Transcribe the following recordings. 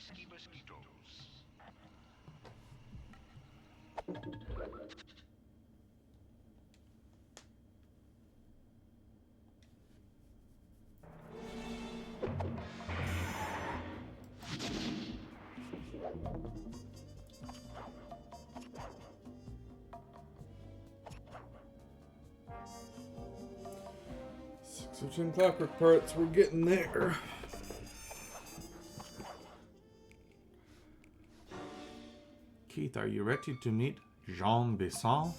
pesky mosquitoes. So 10 clockwork parts, we're getting there. Keith, are you ready to meet Jean Besson?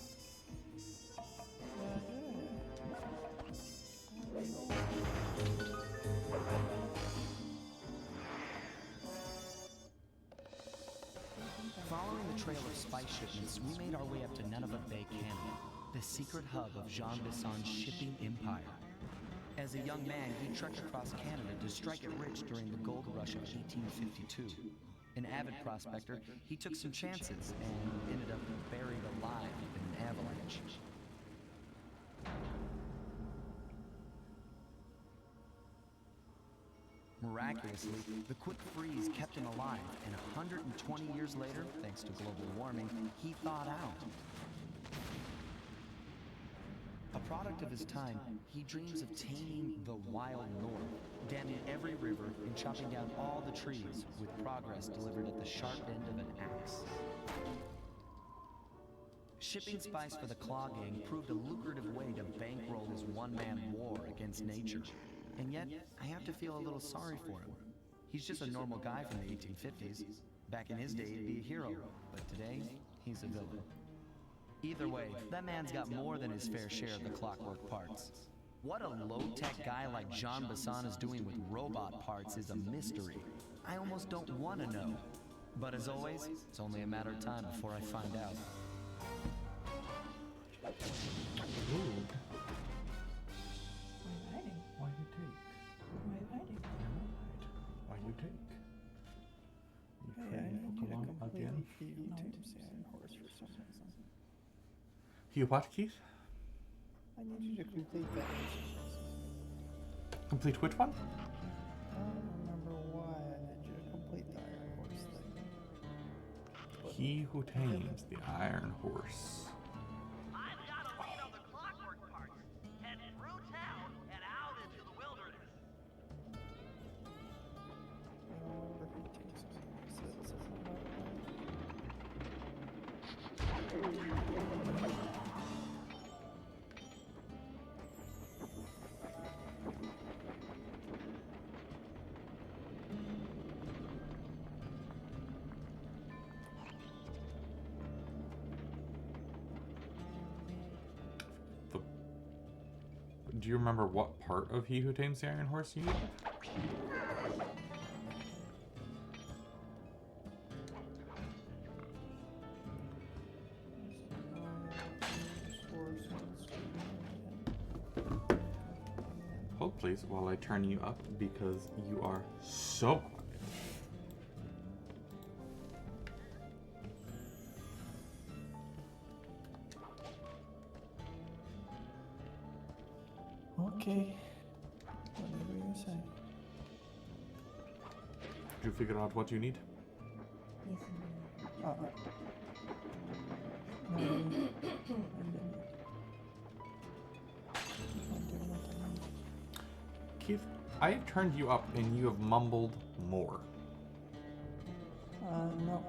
Following the trail of spice shipments, we made our way up to Nunavut Bay, Canada, the secret hub of Jean Besson's shipping empire. As a young man, he trekked across Canada to strike it rich during the gold rush of 1852. An avid prospector, he took some chances and ended up buried alive in an avalanche. Miraculously, the quick freeze kept him alive, and 120 years later, thanks to global warming, he thawed out. A product of his time, he dreams of taming the wild north, damming every river and chopping down all the trees, with progress delivered at the sharp end of an axe. Shipping spice for the Claw Gang proved a lucrative way to bankroll his one-man war against nature. And yet, I have to feel a little sorry for him. He's just a normal guy from the 1850s. Back in his day, he'd be a hero, but today, he's a villain. Either way, that man's got more than his fair share of the clockwork parts. What a low-tech guy like Jean Besson is doing with robot parts is a mystery. I almost don't want to know. But as always, it's only a matter of time before I find out. Ooh. Why you take? Why you take? You free Pokemon again? You what, Keith? I need you to complete that. Complete which one? I don't remember why I need you to complete the Iron Horse thing. He who tames the Iron Horse. I've got a lead on the clockwork parts. Head through town and out into the wilderness. I don't remember who takes it. Says something about it. Do you remember what part of He Who Tames the Iron Horse you needed? Hold please while I turn you up because you are so quiet. Okay. Whatever you say. Did you figure out what you need? No, I didn't. Keith, I have turned you up and you have mumbled more. No.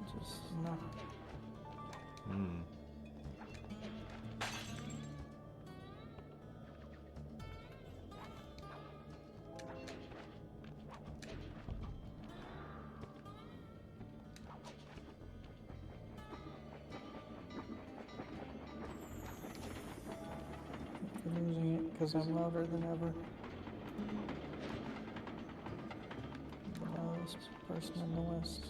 Just no. Hmm. You're losing it because I'm louder than ever. The loudest person in the West.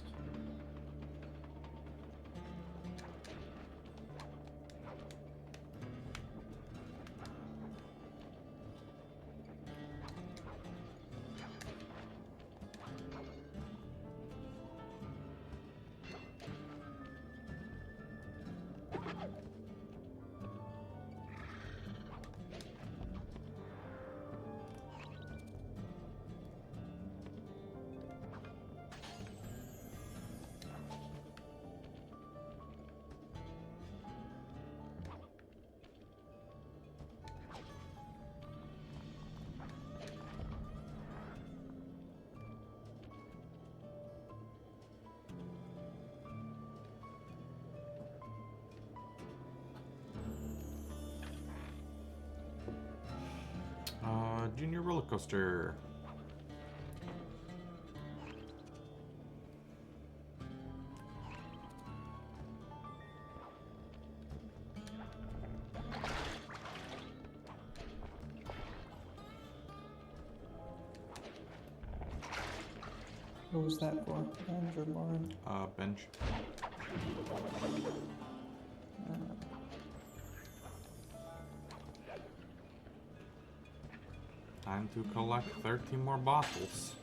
Junior roller coaster. What was that for? Bench or barn? Bench. Time to collect 13 more bottles.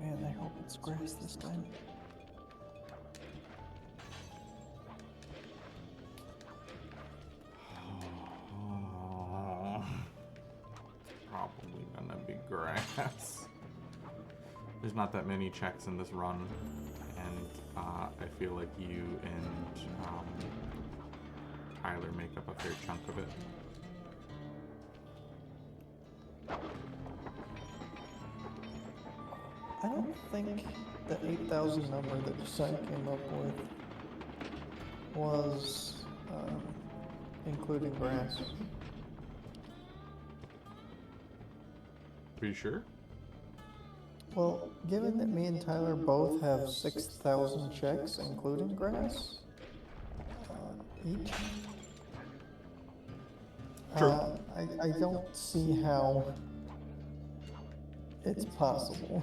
Man, I hope it's grass this time. Probably gonna be grass. There's not that many checks in this run, and I feel like you and Tyler make up a fair chunk of it. I don't think the 8,000 number that Descent came up with was including grass. Pretty sure? Well, given that me and Tyler both have 6,000 checks, including grass, each, True. I don't see how it's possible.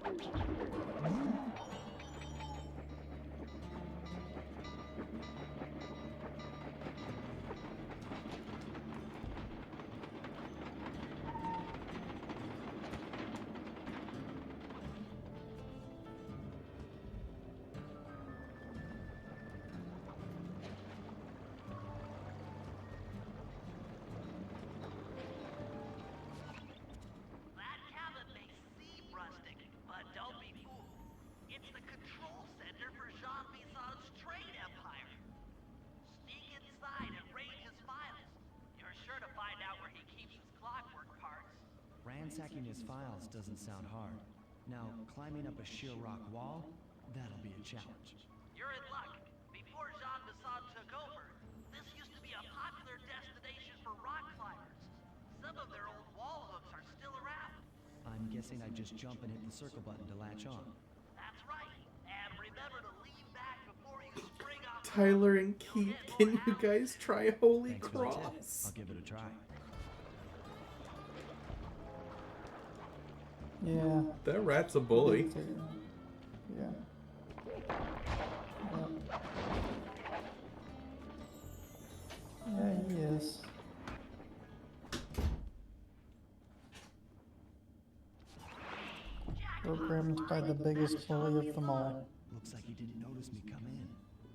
That cabin may seem rustic, but don't be fooled. It's the control center for Jean Bison's trade empire. Sneak inside and raid his files. You're sure to find out where he keeps his clockwork parts. Ransacking his files doesn't sound hard. Now, climbing up a sheer rock wall, that'll be a challenge. You're in luck. Before Jean Bisson took over, this used to be a popular destination for rock climbers. Some of their old wall hooks are still around. I'm guessing I just jump and hit the circle button to latch on. That's right. And remember to lean back before you spring off. Tyler and Keith, can you guys try Holy Thanks for the tip. Cross? I'll give it a try. Yeah. That rat's a bully. Yeah. Yeah, he is. Programmed by the biggest bully of them all. Looks like he didn't notice me come in.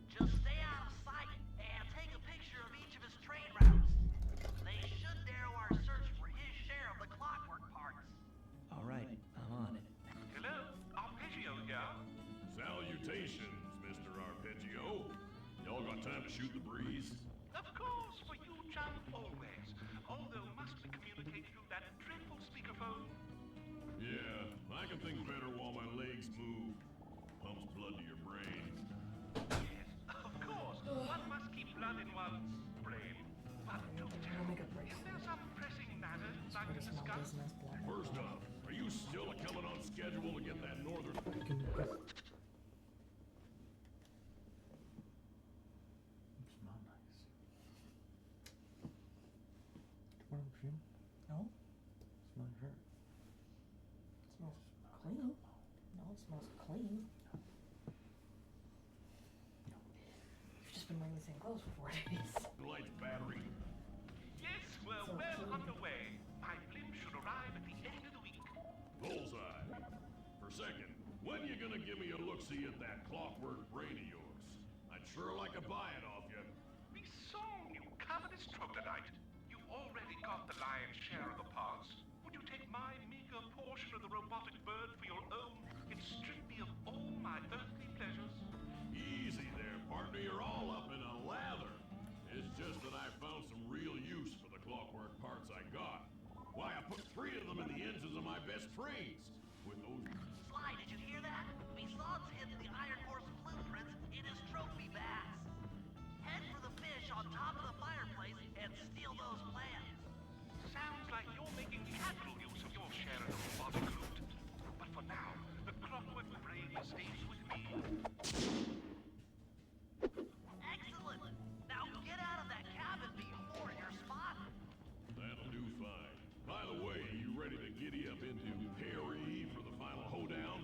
Just stay out of sight and take a picture of each of his trade routes. They should narrow our search for his share of the clockwork parts. All right, I'm on it. Hello, Arpeggio here. Salutations, Mr. Arpeggio. Y'all got time to shoot the breeze? Of course, for you, chum, always. Although must we communicate through that dreadful speakerphone? Yeah, I can think better while my legs move. Pumps blood to your brain. Yes, of course. One must keep blood in one's brain. But do tell me, is there some pressing matter you'd like to discuss? First off, are you still coming on schedule to get that northern... It's not nice. What up, Jim? No, Smell your shirt. it smells clean. No, it smells clean. You've just been wearing the same clothes for 4 days. Light battery. Yes, we're well underway. My blimp should arrive at the end of the week. Bullseye. For second, when you gonna give me a look-see at that clockwork brain of yours? I'd sure like to buy it off you. The song you covetous troglodyte. You already got the lion's share of the parts. Would you take my meager portion of the robotic bird for your own and strip me of all my earthly pleasures? Easy there, partner. You're all up in a lather. It's just that I found some real use for the clockwork parts I got. Why, I put 3 of them in the engines of my best trains. With those... Sly, did you hear that? Bison's hidden the Iron Horse blueprints in his trophy bags. Head for the fish on top of the fireplace and steal those plans. Sounds like you're making capital use of your share of the robotic loot. But for now, the clockwork brain stays with me. Excellent. Now get out of that cabin before you're spotted. That'll do fine. By the way, you ready to giddy up into Perry for the final hoedown?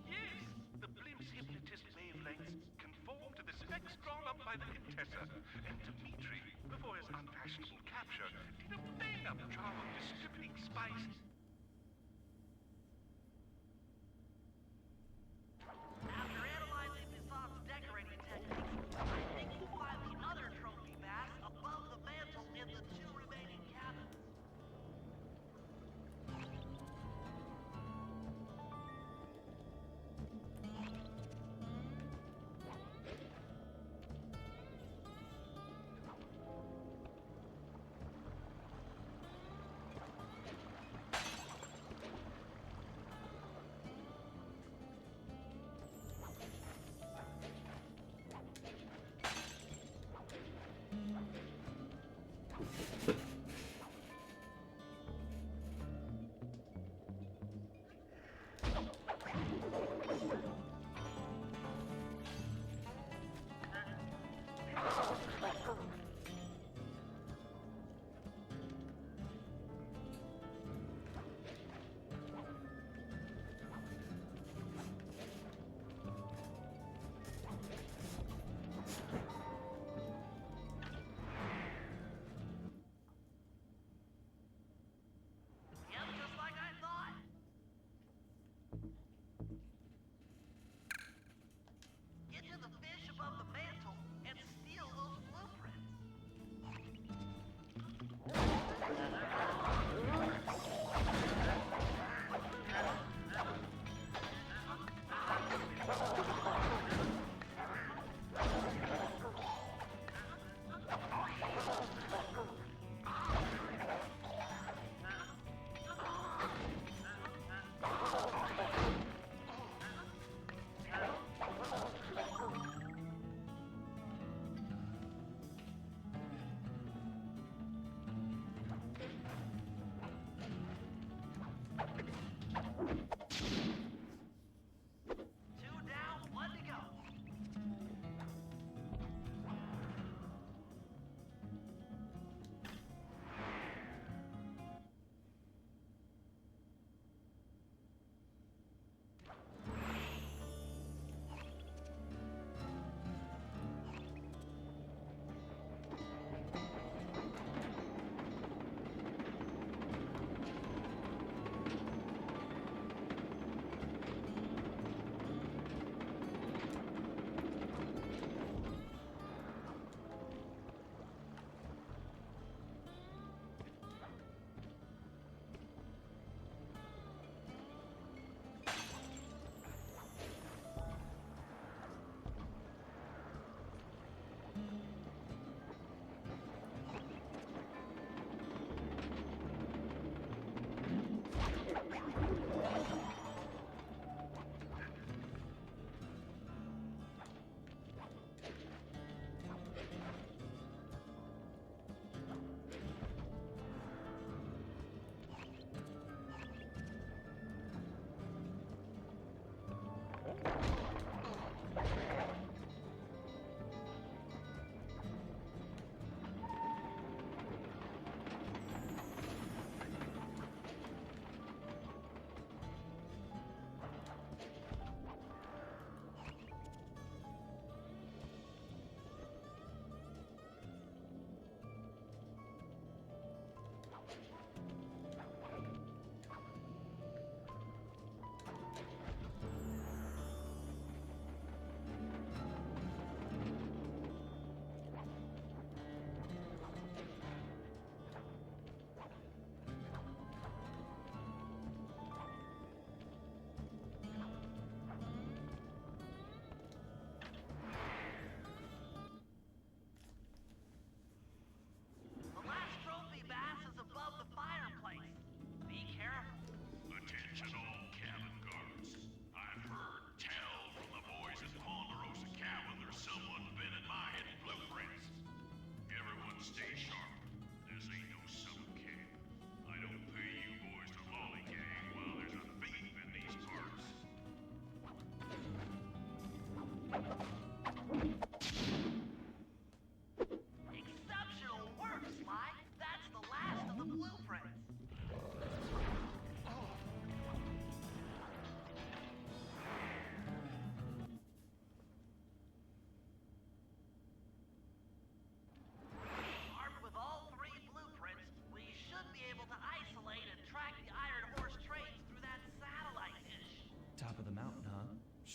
Yes, the blimp's hypnotist wavelengths conform to the specs drawn up by the Contessa, and Dimitri, before his unfashionable capture, did a bang-up job of distributing spice. After analyzing Bison's decorating techniques, I think you'll find the other trophy bags above the mantle in the 2 remaining cabins.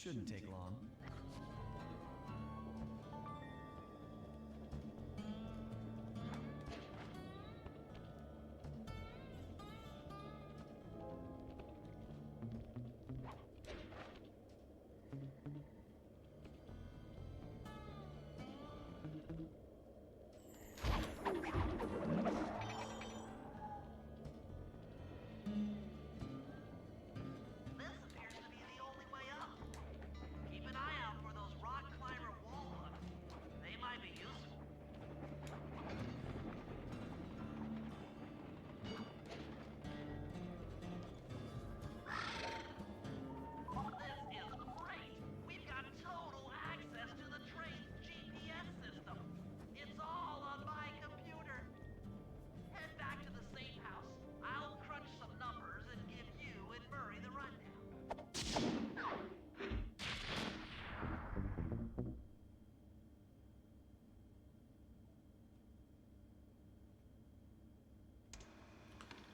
Shouldn't take long. This appears to be the only way up. Keep an eye out for those rock climber wall hooks. They might be useful. This is great. We've got total access to the train's GPS system. It's all on my computer. Head back to the safe house. I'll crunch some numbers and give you and Murray the rundown.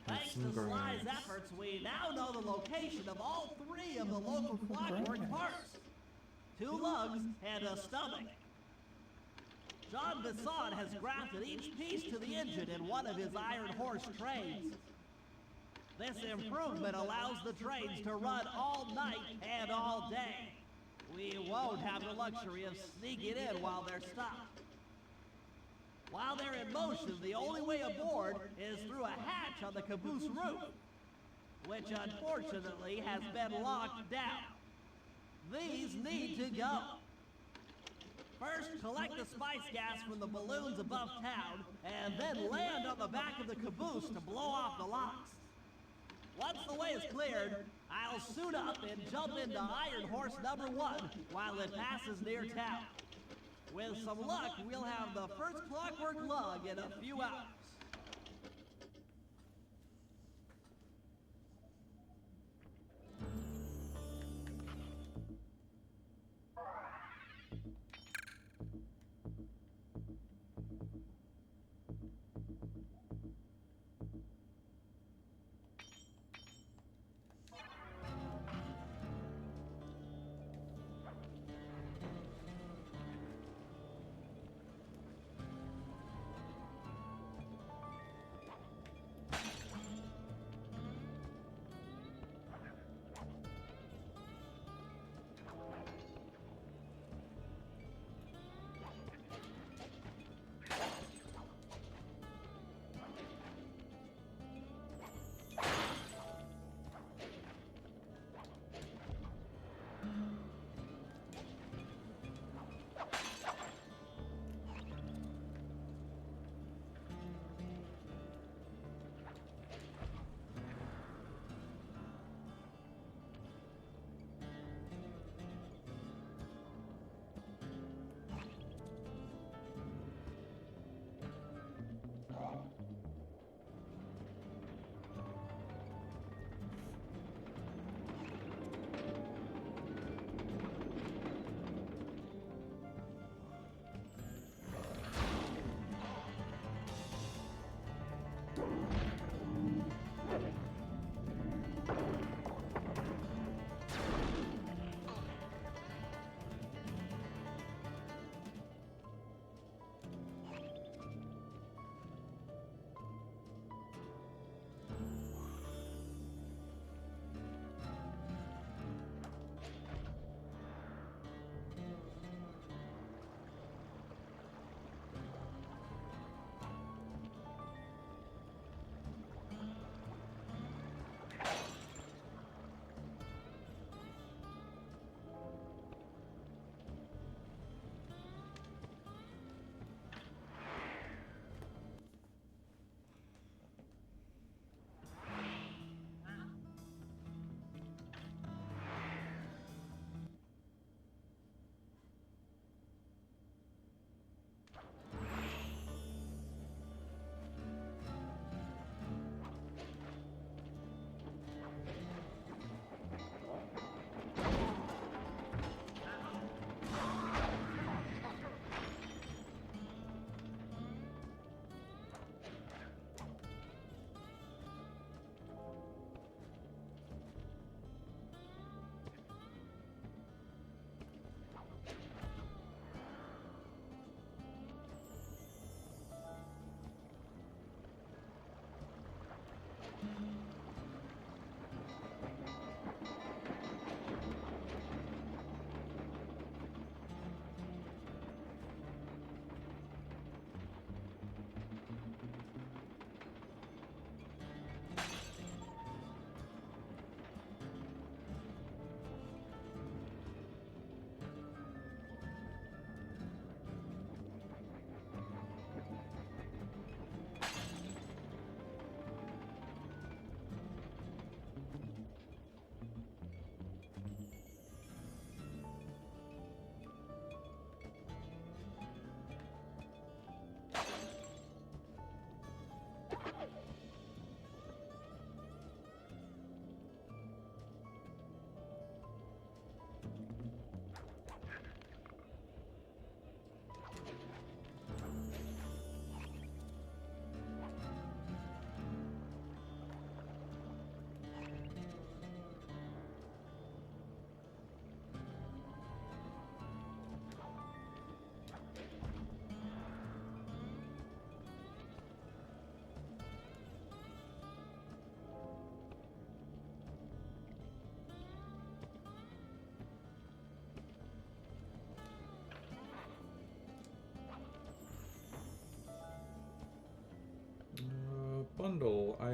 Thanks some to Sly's grenades. efforts, we now know the location of all three of the local clockwork parts. 2 lugs and a stomach. John Bisson has grafted each piece to the engine in one of his Iron Horse trains. This improvement allows the trains to run all night and all day. We won't have the luxury of sneaking in while they're stopped. While they're in motion, the only way aboard is through a hatch on the caboose roof, which unfortunately has been locked down. These need to go. First, collect the spice gas from the balloons above town, and then land on the back of the caboose to blow off the locks. Once the way is cleared, I'll suit up and jump into Iron Horse number 1 while it passes near town. With some luck, we'll have the first clockwork lug in a few hours.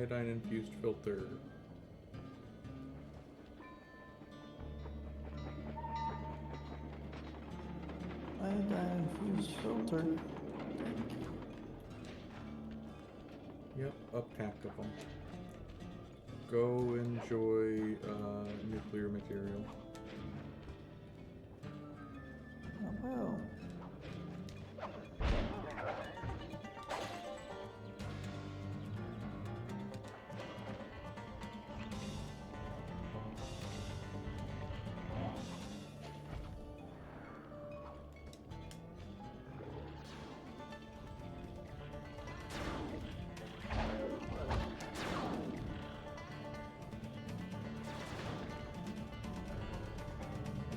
iodine-infused filter. Iodine-infused filter. Yep, a pack of them. Go enjoy nuclear material. Oh, well.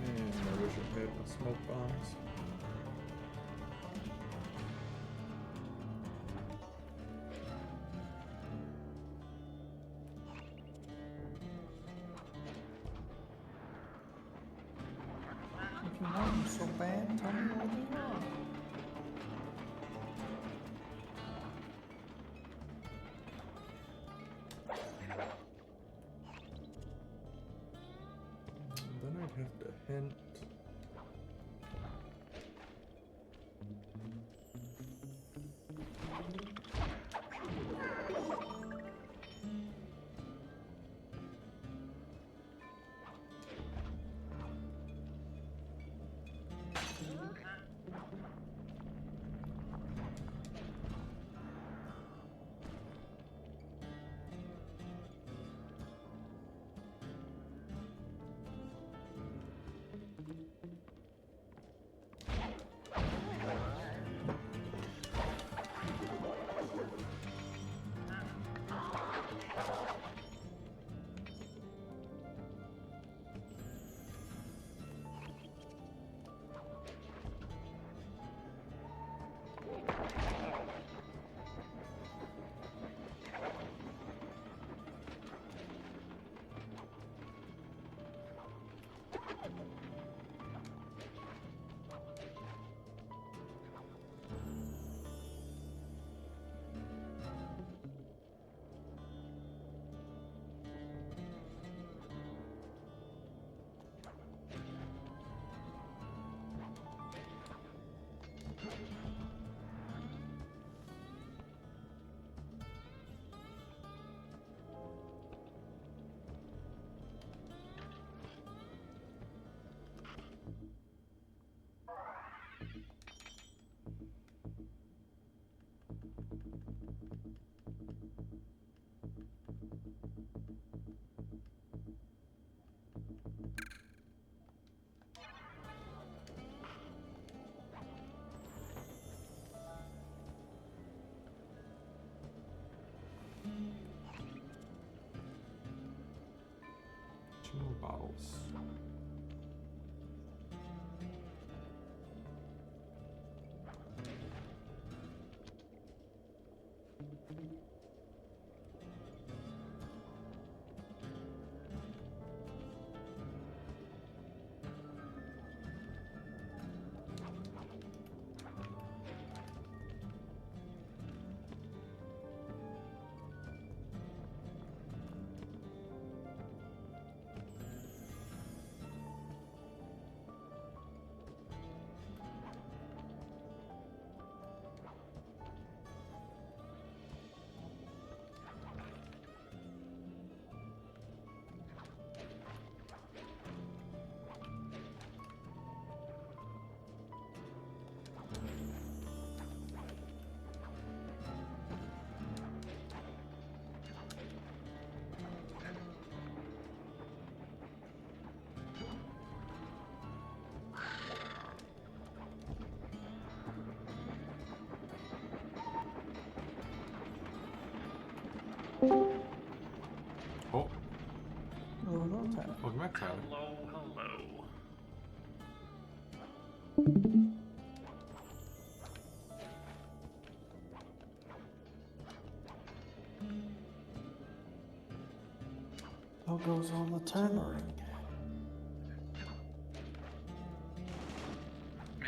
And I wish it had the smoke bombs. If you want them so bad, tell me where they are. Then I'd have to hint. Two more bottles. Oh, No time. welcome back, Tyler. Hello, hello. How goes on the timer? Meh.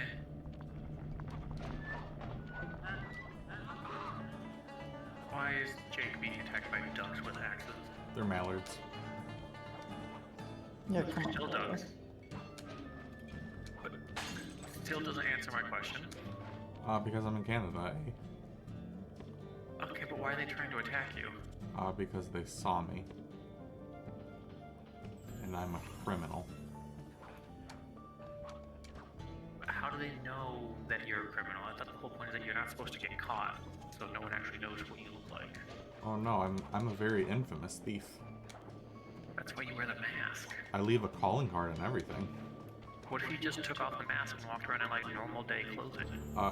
Why is Jake being attacked by ducks with axes? They're mallards. Yeah, come on. Still brother. does. But still doesn't answer my question. Because I'm in Canada, eh? Okay, but why are they trying to attack you? Because they saw me. And I'm a criminal. How do they know that you're a criminal? I thought the whole point is that you're not supposed to get caught, so no one actually knows what you look like. Oh no, I'm a very infamous thief. That's why you wear the mask. I leave a calling card and everything. What if you just took off the mask and walked around in like normal day clothing?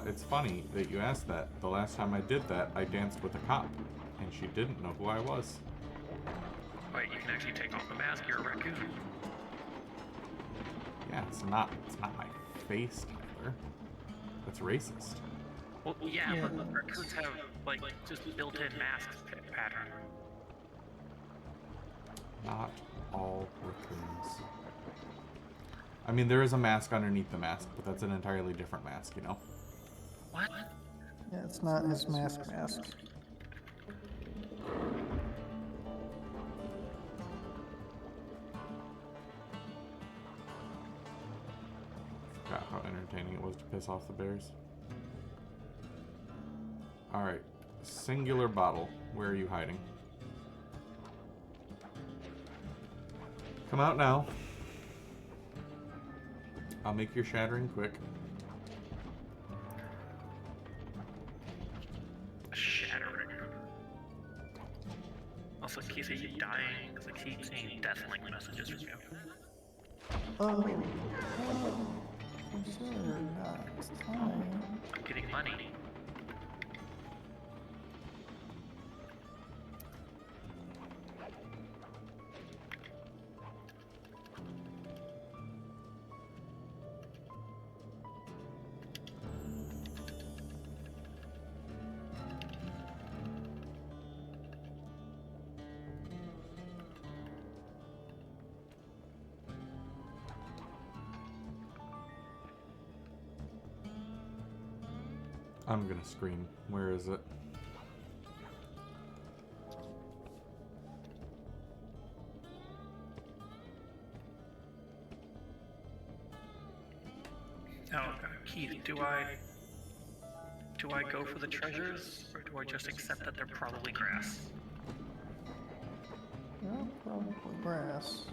It's funny that you asked that. The last time I did that, I danced with a cop, and she didn't know who I was. Wait, you can actually take off the mask, you're a raccoon. Yeah, it's not my face either. That's racist. Well, yeah, but raccoons have like just built-in mask pattern. Not all raccoons. I mean, there is a mask underneath the mask, but that's an entirely different mask, you know? What? Yeah, it's not his mask. Forgot how entertaining it was to piss off the bears. Alright. Singular bottle. Where are you hiding? Come out now. I'll make your shattering quick. Shattering. Also, in case of you dying, because I keep seeing death-link messages from you. Oh, sir, not time. I'm getting money. I'm gonna scream. Where is it? Now, Keith, do I go for the treasures, or do I just accept that they're probably grass? Yeah, probably grass.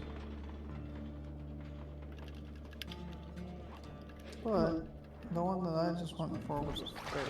But the one that I just went for was a third.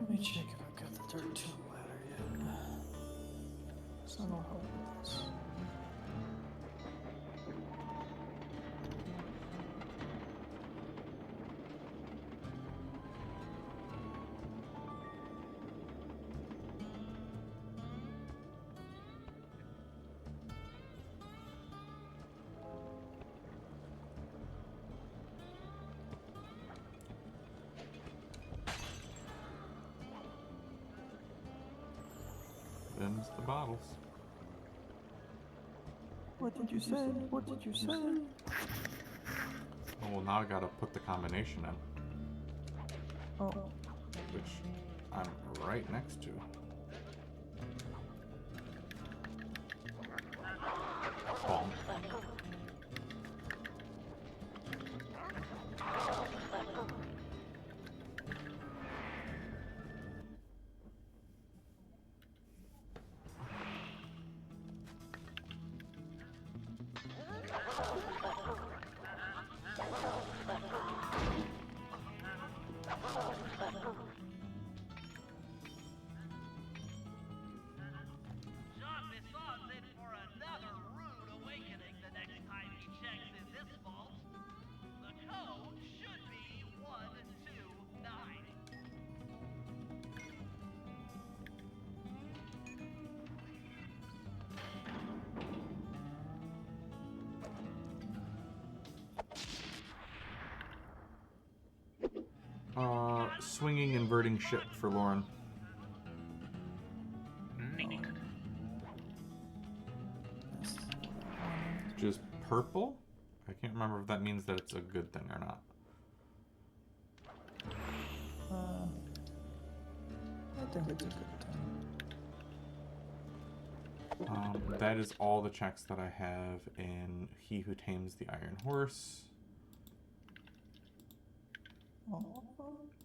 Let me check if I've got the 13 ladder yet. So I don't help with this. Them's the bottles. What did you say? What did you say? Oh, well, now I gotta put the combination in, Oh, which I'm right next to. Bomb. Jean Bisson's in for another rude awakening the next time he checks Swinging inverting ship for Lauren. Neat. Just purple? I can't remember if that means that it's a good thing or not. I think it's a good thing. That is all the checks that I have in He Who Tames the Iron Horse.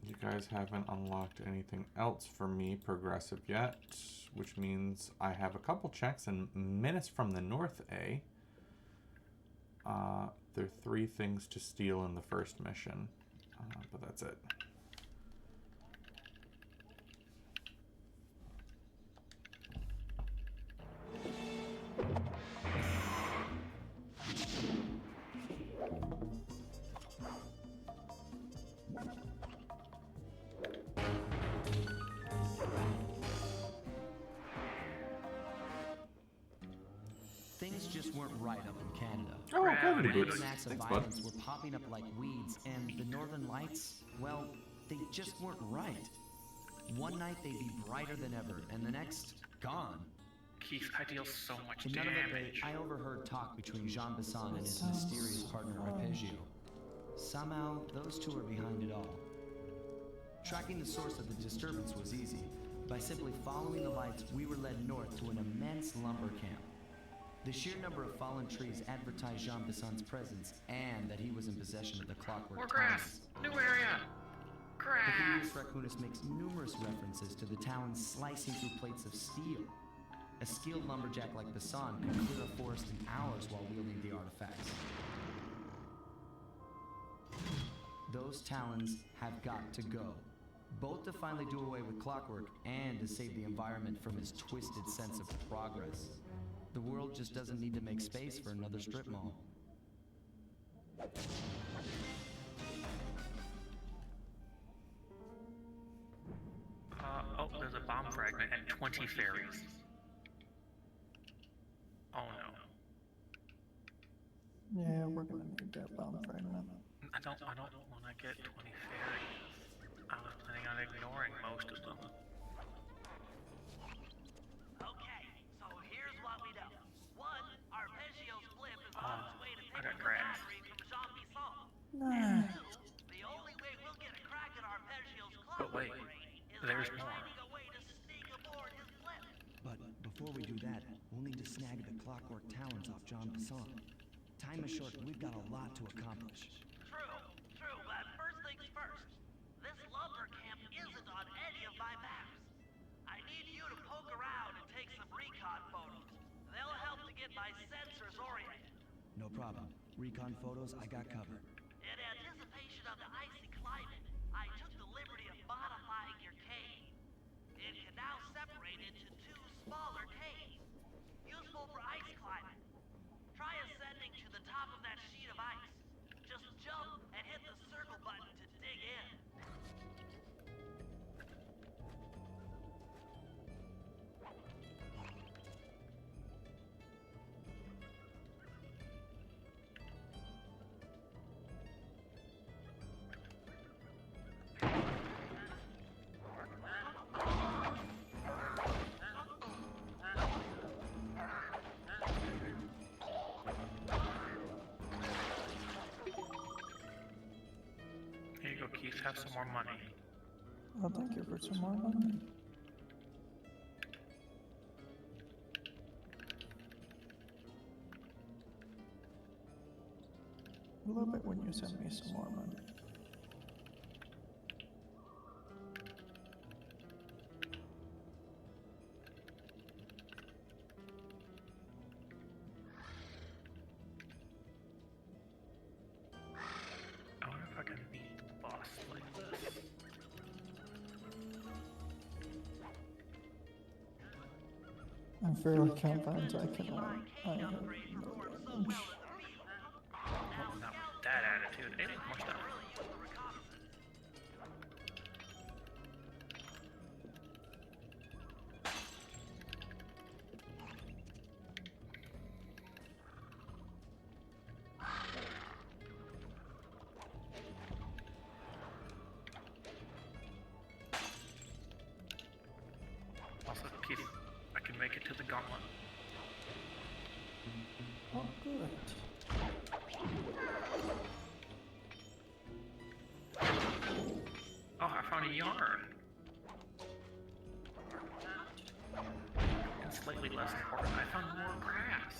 You guys haven't unlocked anything else for me progressive yet, which means I have a couple checks in Menace from the North A. There are 3 things to steal in the first mission, but that's it. Things just weren't right up in Canada. Oh, gravity boots. Random acts of Thanks, bud. violence were popping up like weeds, and the Northern Lights, well, they just weren't right. One night they'd be brighter than ever, and the next, gone. Keith, I deal so much In none of it, damage. I overheard talk between Jean Bassan and his mysterious partner Arpeggio. Somehow, those two are behind it all. Tracking the source of the disturbance was easy. By simply following the lights, we were led north to an immense lumber camp. The sheer number of fallen trees advertised Jean Bassan's presence and that he was in possession of the clockwork More grass! New area! The Grass! hideous raccoonus makes numerous references to the talons slicing through plates of steel. A skilled lumberjack like Bassan could clear a forest in hours while wielding the artifacts. Those talons have got to go, both to finally do away with clockwork and to save the environment from his twisted sense of progress. The world just doesn't need to make space for another strip mall. Oh, there's a bomb fragment and 20 fairies. Oh no. Yeah, we're gonna need that bomb fragment. I don't want to get 20 fairies. I was planning on ignoring most of them. Okay, so here's what we know. 1, Arpeggio's blimp is on its way to I pick got up the grass. battery from Jean Bisson. Nah. 2, the only way we'll get a crack at Arpeggio's But wait, clockwork brain is there's by more. finding a way to sneak aboard his blimp. But before we do that, we'll need to snag the clockwork talons off Jean Bassan. Time is short, we've got a lot to accomplish. True, but first things first. This lumber camp isn't on any of my maps. I need you to poke around and take some recon photos. They'll help to get my sensors oriented. No problem. Recon photos, I got covered. In anticipation of the icy climate, I took the liberty of modifying your cave. It can now separate into 2 smaller caves, useful for ice climbing. Try ascending to the top of that sheet of ice. Just jump and hit the circle button to dig in. Here you go, Keith. Have some more money. Well, thank you for some more money. I love it when you send me some more money. I wonder if I can beat the boss like this. I'm fairly confident I can. I have no damage. Not with that attitude. Hey, look, more stuff. Also, Keith, I can make it to the gauntlet. Oh, good. Oh, I found a yarn. And slightly less important, I found more grass.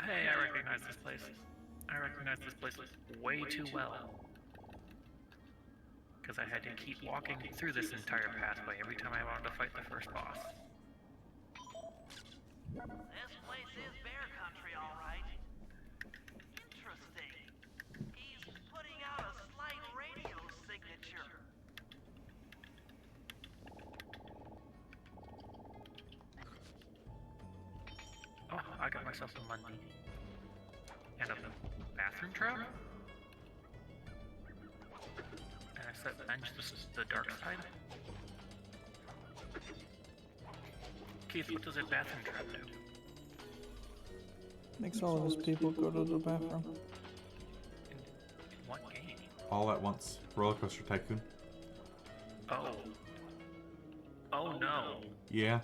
Hey, I recognize this place. I recognize this place way too well. Because I had to keep walking through this entire pathway every time I wanted to fight the first boss. This place is bear country, all right. Interesting. He's putting out a slight radio signature. Oh, I got myself some money. And a bathroom trap? And I set bench, this is the dark side. Keith, what does a bathroom trap do? Makes all of his people go to the bathroom. In what game? All at once. Roller Coaster Tycoon. Oh. Oh no. Yeah.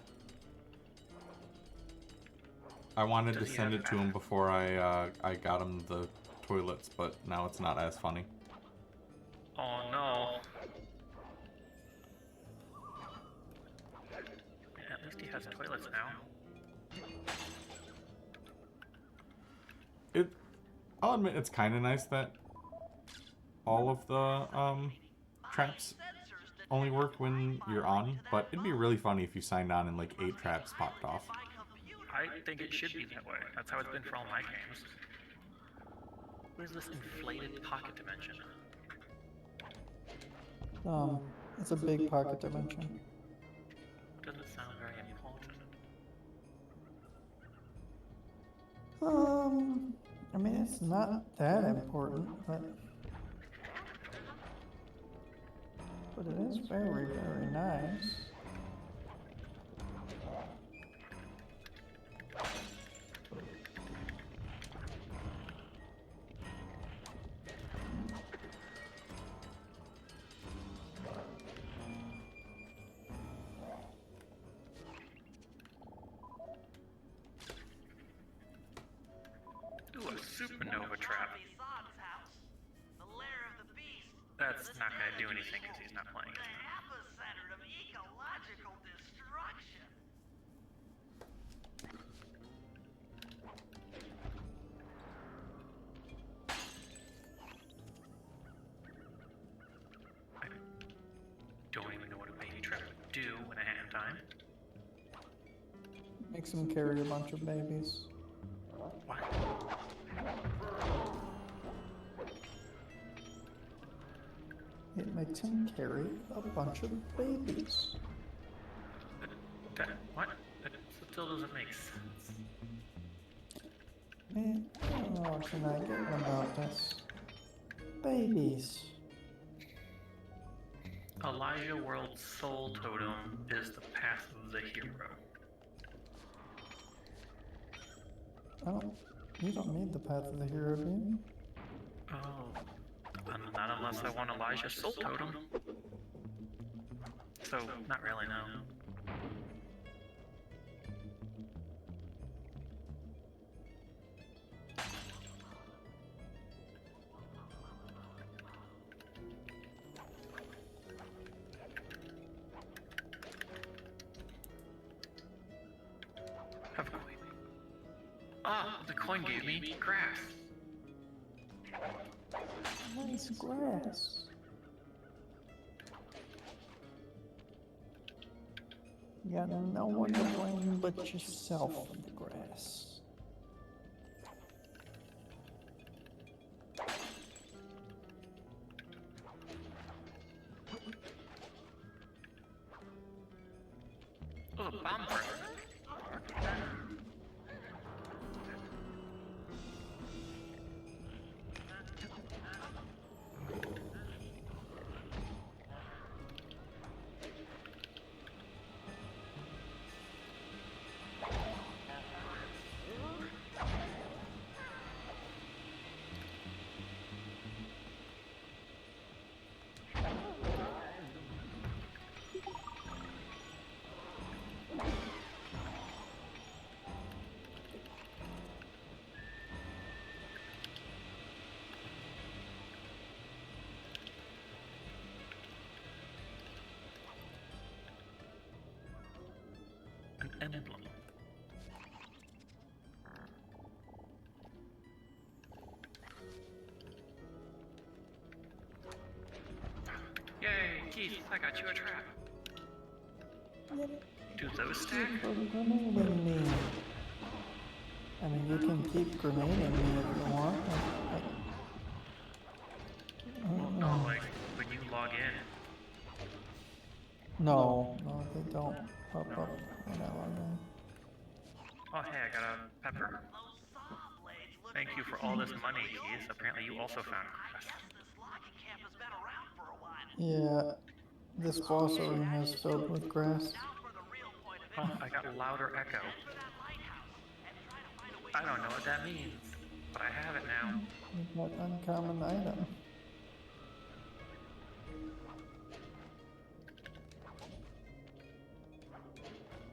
I wanted Does to he send have it to him before I got him the toilets, but now it's not as funny. Oh no. At least he has toilets now. I'll admit it's kind of nice that all of the traps only work when you're on, but it'd be really funny if you signed on and like 8 traps popped off. I think it should be that way. That's how it's been for all my games. What is this inflated pocket dimension? It's a big pocket dimension. Doesn't sound very important. I mean, it's not that important, but it is very, very nice. Ooh, a supernova trap. The lair of the beast. That's not gonna do anything because he's not playing The it. epicenter of ecological destruction. I don't even know what a baby trap would do in a hand time. Makes him carry a bunch of babies. What? It makes him carry a bunch of babies. What? That still doesn't make sense. Man, I don't know what you're not getting about this. Babies. Elijah World's soul totem is the path of the hero. You don't need the path of the hero, do you? Oh. Not unless I want Elijah's soul totem. So, not really, no. Have a coin. Ah, the coin gave me grass. Nice grass. You got no one to blame but yourself for the grass. Oh, a bomb threat. An emblem. Yay, Keith, I got you a trap. Do those stack? Grenading me. I mean, you can keep grenading me if you want. Well, no, like, when you log in. No, they don't pop up when I log in. Oh, hey, I got a pepper. Thank you for all this money, Keith. Apparently you also found grass. Yeah, this boss arena is filled with grass. Oh, I got louder echo. I don't know what that means, but I have it now. You've got uncommon item.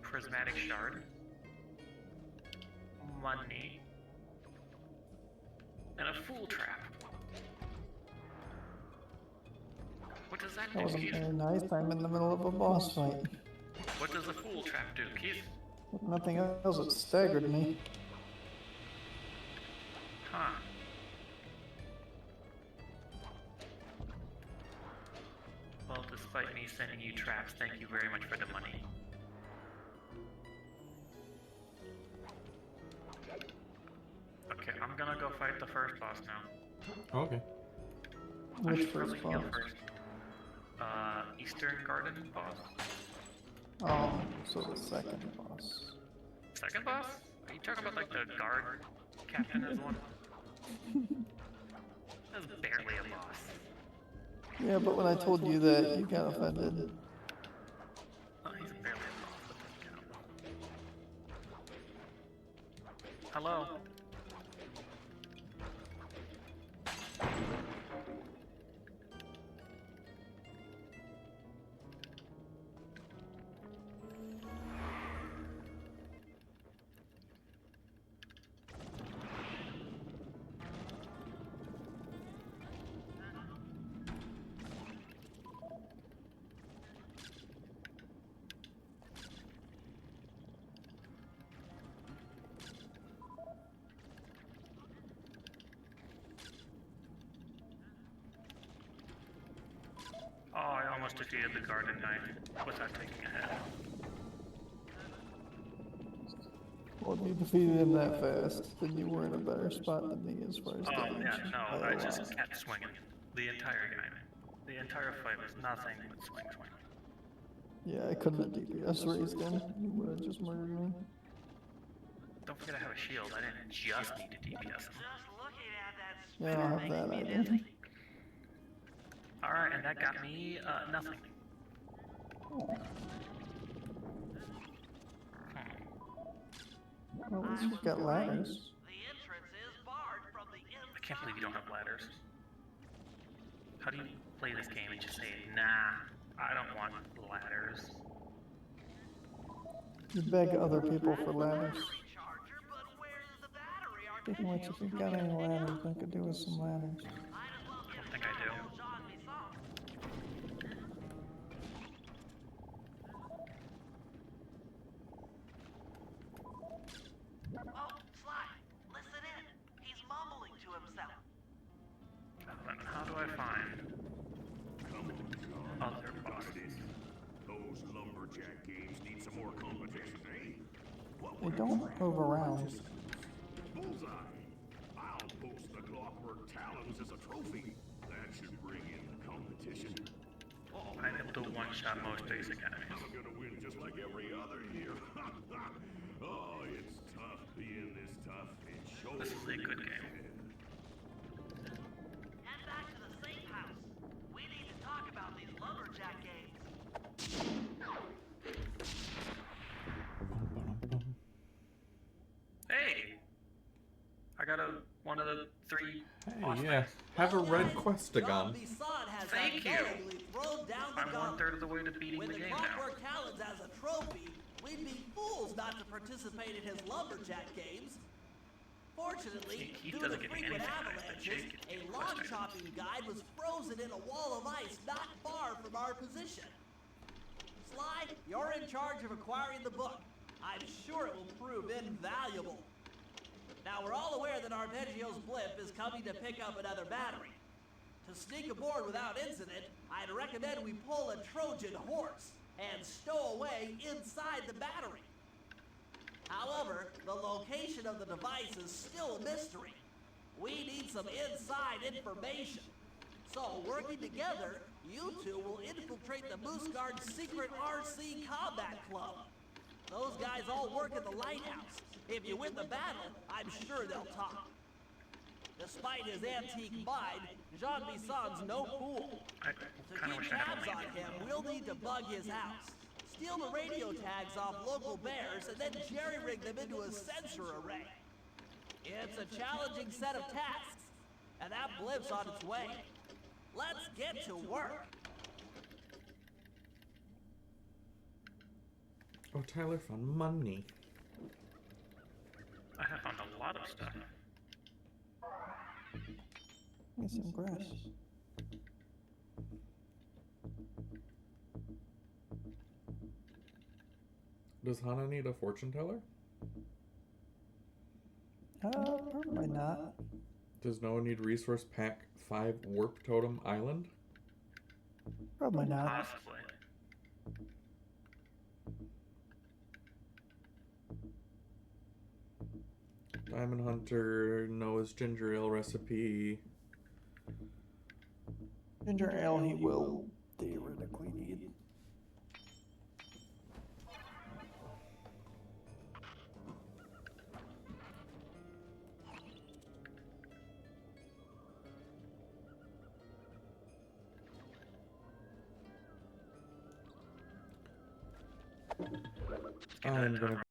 Prismatic shard. Money. And a fool trap. What does that That do, wasn't Keith? very nice. I'm in the middle of a boss fight. What does a fool trap do, Keith? If nothing else, it staggered me. Huh. Well, despite me sending you traps, thank you very much for the money. Okay, I'm gonna go fight the first boss now. Okay. I Which should probably first heal boss? first. Eastern Garden boss? Oh, so the second boss. Second boss? Are you talking about like the guard captain is one? That's barely a boss. Yeah, but when I told you that, you got offended. Oh, he's barely a boss, that doesn't count. Hello? Oh, I almost defeated the Garden Knight without taking a hit. Well, if you defeated him that fast, then you were in a better spot than me as far as Oh, damage. yeah, no, by I a just lot. kept swinging. The entire game. The entire fight was nothing but swing. Yeah, I couldn't have DPS raised him. You would have just murdered me. Don't forget I have a shield. I didn't just need to DPS him. Yeah, I don't have that either. Alright, and that got me, nothing. Well, at least you've got ladders. I can't believe you don't have ladders. How do you play this game and just say, nah, I don't want ladders? You beg other people for ladders. Speaking of which, if you've got any ladders, I could do with some ladders. I don't think I do. Then how do I find other bosses? Those lumberjack games need some more competition, eh? They don't move around. Bullseye! I'll post the clockwork talons as a trophy. That should bring in the competition. I'm able to one-shot most basic enemies. I'm gonna win just like every other year. Oh, it's tough being this tough. It shows. This is a good game. Head back to the safe house. We need to talk about these lumberjack games. Hey! I got one of the 3 boss Hey, yeah. things. Have a Well, red guys, Questagon. John Bisson has Thank you. undoubtedly thrown down the I'm gauntlet. 1/3 of the way to beating With the the game now. Clockwork Talons as a trophy, we'd be fools not to participate in his lumberjack games. Fortunately, He due doesn't to give me frequent anything nice, but avalanches, Jake gets a me log frustrated. chopping guide was frozen in a wall of ice not far from our position. Sly, you're in charge of acquiring the book. I'm sure it will prove invaluable. Now, we're all aware that Arpeggio's blip is coming to pick up another battery. To sneak aboard without incident, I'd recommend we pull a Trojan horse and stow away inside the battery. However, the location of the device is still a mystery. We need some inside information. So, working together, you two will infiltrate the Moose Guard's secret RC combat club. Those guys all work at the lighthouse. If you win the battle, I'm sure they'll talk. Despite his antique mind, Jean Bisson's no fool. I To kind of keep wish I had tabs a on lane. him, we'll need to bug his house, steal the radio tags off local bears, and then jerry-rig them into a sensor array. It's a challenging set of tasks, and that blip's on its way. Let's get to work. Oh, Tyler found money. I have found a lot of stuff. Need some grass. Does Hana need a fortune teller? Probably not. Does Noah need resource pack 5 Warp Totem Island? Probably not. Possibly. Diamond Hunter, Noah's ginger ale recipe. Ginger ale he will theoretically need. Get that I'm done gonna